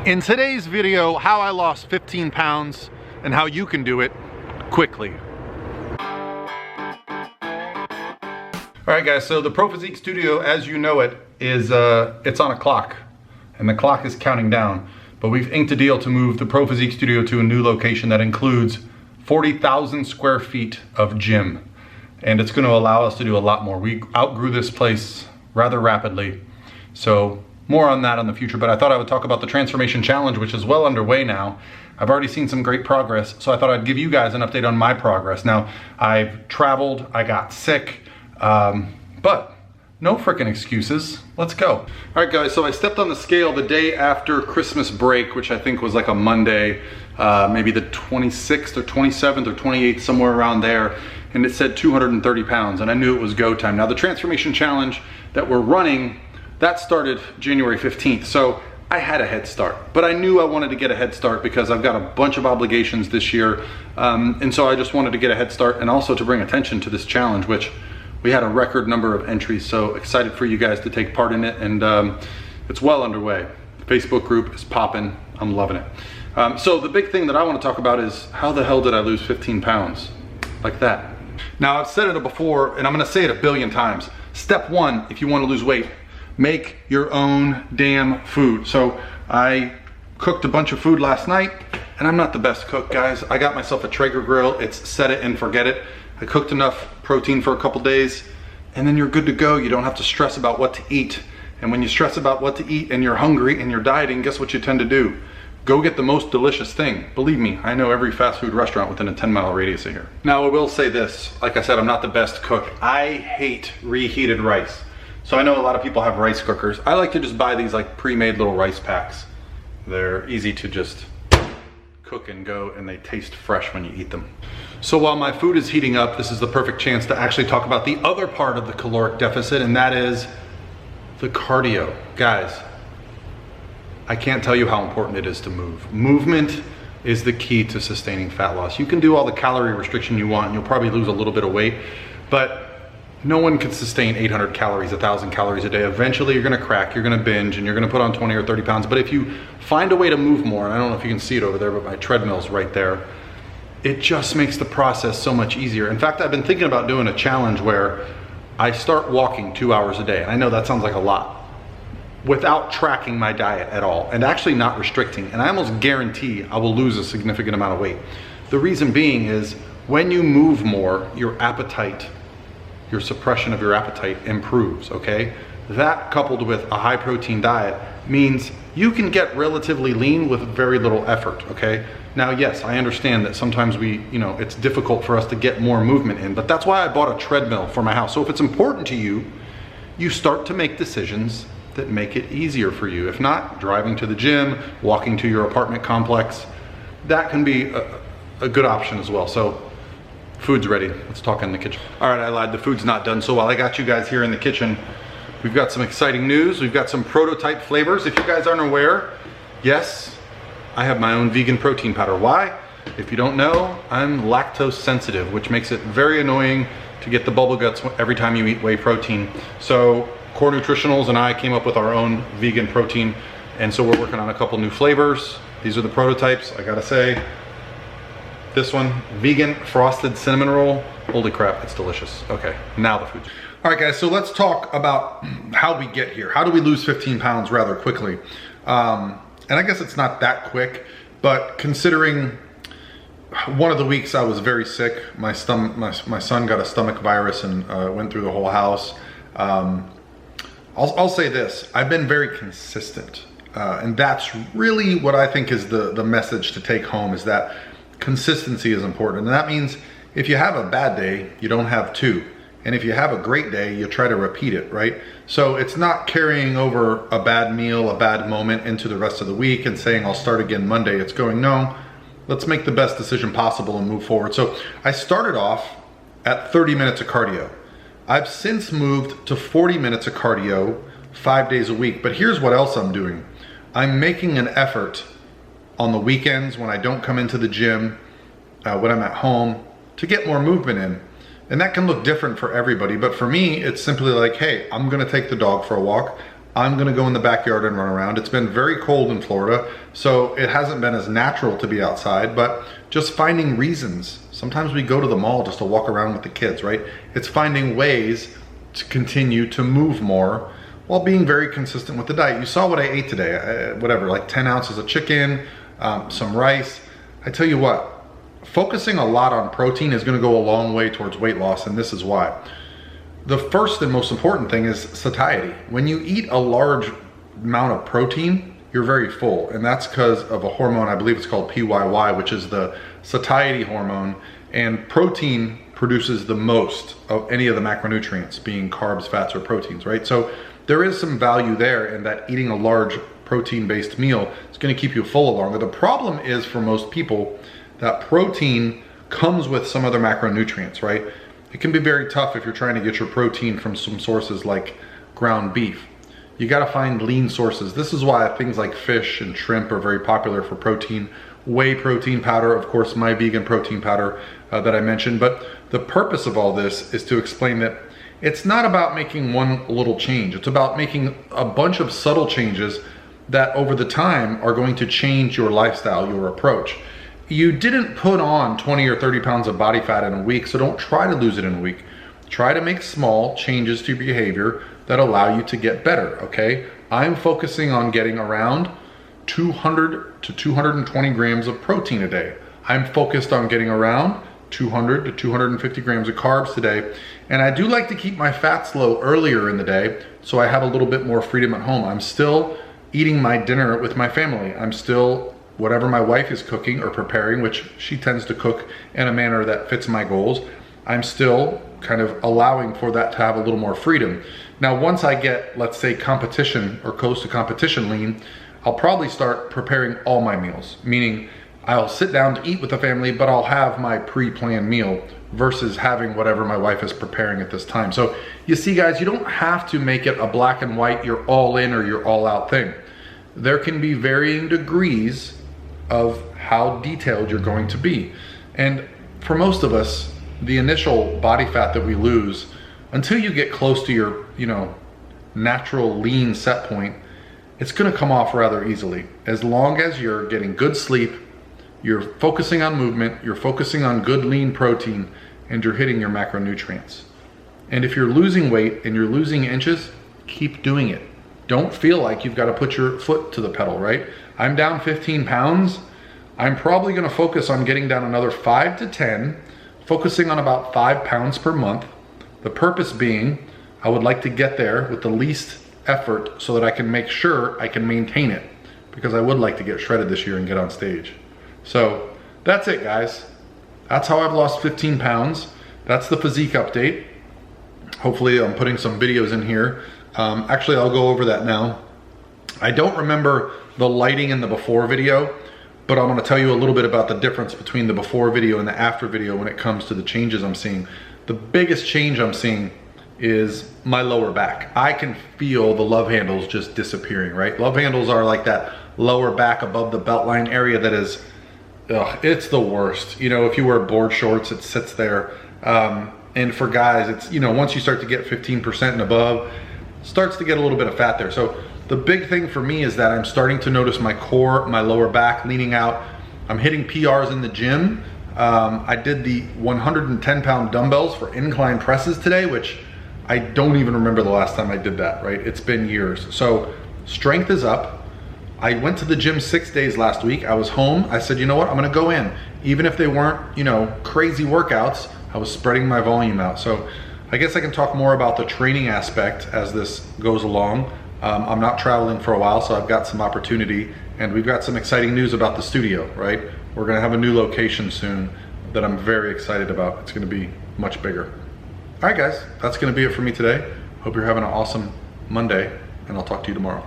In today's video, how I lost 15 pounds and how you can do it quickly. All right guys, so the Pro Physique Studio, as you know it, is it's on a clock and the clock is counting down. But we've inked a deal to move the Pro Physique Studio to a new location that includes 40,000 square feet of gym. And it's gonna allow us to do a lot more. We outgrew this place rather rapidly. So more on that in the future, but I thought I would talk about the Transformation Challenge, which is well underway now. I've already seen some great progress, so I thought I'd give you guys an update on my progress. Now, I've traveled, I got sick, but no freaking excuses. Let's go. All right guys, so I stepped on the scale the day after Christmas break, which I think was like a Monday, maybe the 26th or 27th or 28th, somewhere around there, and it said 230 pounds, and I knew it was go time. Now the Transformation Challenge that we're running, that started January 15th, so I had a head start, but I knew I wanted to get a head start because I've got a bunch of obligations this year, and so I just wanted to get a head start and also to bring attention to this challenge, which we had a record number of entries, so excited for you guys to take part in it, and it's well underway. The Facebook group is popping, I'm loving it. So the big thing that I want to talk about is how the hell did I lose 15 pounds? Like that. Now I've said it before, and I'm gonna say it a billion times. Step one, if you want to lose weight, make your own damn food. So I cooked a bunch of food last night, and I'm not the best cook, guys. I got myself a Traeger grill. It's set it and forget it. I cooked enough protein for a couple days, and then you're good to go. You don't have to stress about what to eat. And when you stress about what to eat and you're hungry and you're dieting, guess what you tend to do? Go get the most delicious thing. Believe me, I know every fast food restaurant within a 10-mile radius of here. Now I will say this, like I said, I'm not the best cook. I hate reheated rice. So I know a lot of people have rice cookers. I like to just buy these like pre-made little rice packs. They're easy to just cook and go, and they taste fresh when you eat them. So while my food is heating up, this is the perfect chance to actually talk about the other part of the caloric deficit, and that is the cardio. Guys, I can't tell you how important it is to move. Movement is the key to sustaining fat loss. You can do all the calorie restriction you want, and you'll probably lose a little bit of weight, but no one can sustain 800 calories, 1,000 calories a day. Eventually you're gonna crack, you're gonna binge, and you're gonna put on 20 or 30 pounds. But if you find a way to move more, and I don't know if you can see it over there, but my treadmill's right there, it just makes the process so much easier. In fact, I've been thinking about doing a challenge where I start walking 2 hours a day. And I know that sounds like a lot, without tracking my diet at all, and actually not restricting. And I almost guarantee I will lose a significant amount of weight. The reason being is when you move more, your appetite, your suppression of your appetite improves, okay? That coupled with a high protein diet means you can get relatively lean with very little effort, okay? Now, yes, I understand that sometimes it's difficult for us to get more movement in, but that's why I bought a treadmill for my house. So if it's important to you, you start to make decisions that make it easier for you. If not, driving to the gym, walking to your apartment complex, that can be a good option as well. So food's ready. Let's talk in the kitchen. All right, I lied, the food's not done. So while I got you guys here in the kitchen, we've got some exciting news. We've got some prototype flavors. If you guys aren't aware, yes, I have my own vegan protein powder. Why? If you don't know, I'm lactose sensitive, which makes it very annoying to get the bubble guts every time you eat whey protein. So Core Nutritionals and I came up with our own vegan protein, and so we're working on a couple new flavors. These are the prototypes, I gotta say. This one, vegan frosted cinnamon roll. Holy crap, it's delicious. Okay, now the food. All right guys, so let's talk about how we get here. How do we lose 15 pounds rather quickly? And I guess it's not that quick, but considering one of the weeks I was very sick, my son got a stomach virus and went through the whole house. I'll say this, I've been very consistent. And that's really what I think is the message to take home, is that consistency is important. And that means if you have a bad day, you don't have two. And if you have a great day, you try to repeat it, right? So it's not carrying over a bad meal, a bad moment into the rest of the week and saying, I'll start again Monday. It's going, no, let's make the best decision possible and move forward. So I started off at 30 minutes of cardio. I've since moved to 40 minutes of cardio 5 days a week. But here's what else I'm doing. I'm making an effort on the weekends when I don't come into the gym, when I'm at home, to get more movement in. And that can look different for everybody, but for me, it's simply like, hey, I'm gonna take the dog for a walk. I'm gonna go in the backyard and run around. It's been very cold in Florida, so it hasn't been as natural to be outside, but just finding reasons. Sometimes we go to the mall just to walk around with the kids, right? It's finding ways to continue to move more while being very consistent with the diet. You saw what I ate today, whatever, like 10 ounces of chicken, some rice. I tell you what, focusing a lot on protein is gonna go a long way towards weight loss, and this is why. The first and most important thing is satiety. When you eat a large amount of protein, you're very full, and that's because of a hormone, I believe it's called PYY, which is the satiety hormone, and protein produces the most of any of the macronutrients, being carbs, fats, or proteins, right? So there is some value there in that eating a large protein-based meal is gonna keep you full longer. The problem is for most people that protein comes with some other macronutrients, right? It can be very tough if you're trying to get your protein from some sources like ground beef. You gotta find lean sources. This is why things like fish and shrimp are very popular for protein. Whey protein powder, of course, my vegan protein powder that I mentioned. But the purpose of all this is to explain that it's not about making one little change. It's about making a bunch of subtle changes that over the time are going to change your lifestyle, your approach. You didn't put on 20 or 30 pounds of body fat in a week, so don't try to lose it in a week. Try to make small changes to your behavior that allow you to get better, okay? I'm focusing on getting around 200 to 220 grams of protein a day. I'm focused on getting around 200 to 250 grams of carbs today. And I do like to keep my fats low earlier in the day so I have a little bit more freedom at home. I'm still eating my dinner with my family. I'm still, whatever my wife is cooking or preparing, which she tends to cook in a manner that fits my goals, I'm still kind of allowing for that to have a little more freedom. Now, once I get, let's say, competition or close to competition lean, I'll probably start preparing all my meals, meaning I'll sit down to eat with the family, but I'll have my pre-planned meal versus having whatever my wife is preparing at this time. So you see, guys, you don't have to make it a black and white, you're all in or you're all out thing. There can be varying degrees of how detailed you're going to be. And for most of us, the initial body fat that we lose, until you get close to your, natural lean set point, it's gonna come off rather easily. As long as you're getting good sleep, you're focusing on movement, you're focusing on good lean protein, and you're hitting your macronutrients. And if you're losing weight and you're losing inches, keep doing it. Don't feel like you've got to put your foot to the pedal, right? I'm down 15 pounds. I'm probably gonna focus on getting down another 5 to 10, focusing on about 5 pounds per month. The purpose being, I would like to get there with the least effort so that I can make sure I can maintain it, because I would like to get shredded this year and get on stage. So that's it, guys. That's how I've lost 15 pounds. That's the physique update. Hopefully I'm putting some videos in here. Actually, I'll go over that now. I don't remember the lighting in the before video, but I'm gonna tell you a little bit about the difference between the before video and the after video when it comes to the changes I'm seeing. The biggest change I'm seeing is my lower back. I can feel the love handles just disappearing, right? Love handles are like that lower back above the belt line area that is, it's the worst. If you wear board shorts, it sits there. And for guys, it's, once you start to get 15% and above, it starts to get a little bit of fat there. So the big thing for me is that I'm starting to notice my core, my lower back leaning out. I'm hitting PRs in the gym. I did the 110-pound dumbbells for incline presses today, which I don't even remember the last time I did that, right? It's been years. So strength is up. I went to the gym 6 days last week. I was home. I said, you know what? I'm gonna go in. Even if they weren't, crazy workouts, I was spreading my volume out. So I guess I can talk more about the training aspect as this goes along. I'm not traveling for a while, so I've got some opportunity, and we've got some exciting news about the studio, right? We're gonna have a new location soon that I'm very excited about. It's gonna be much bigger. All right, guys, that's gonna be it for me today. Hope you're having an awesome Monday, and I'll talk to you tomorrow.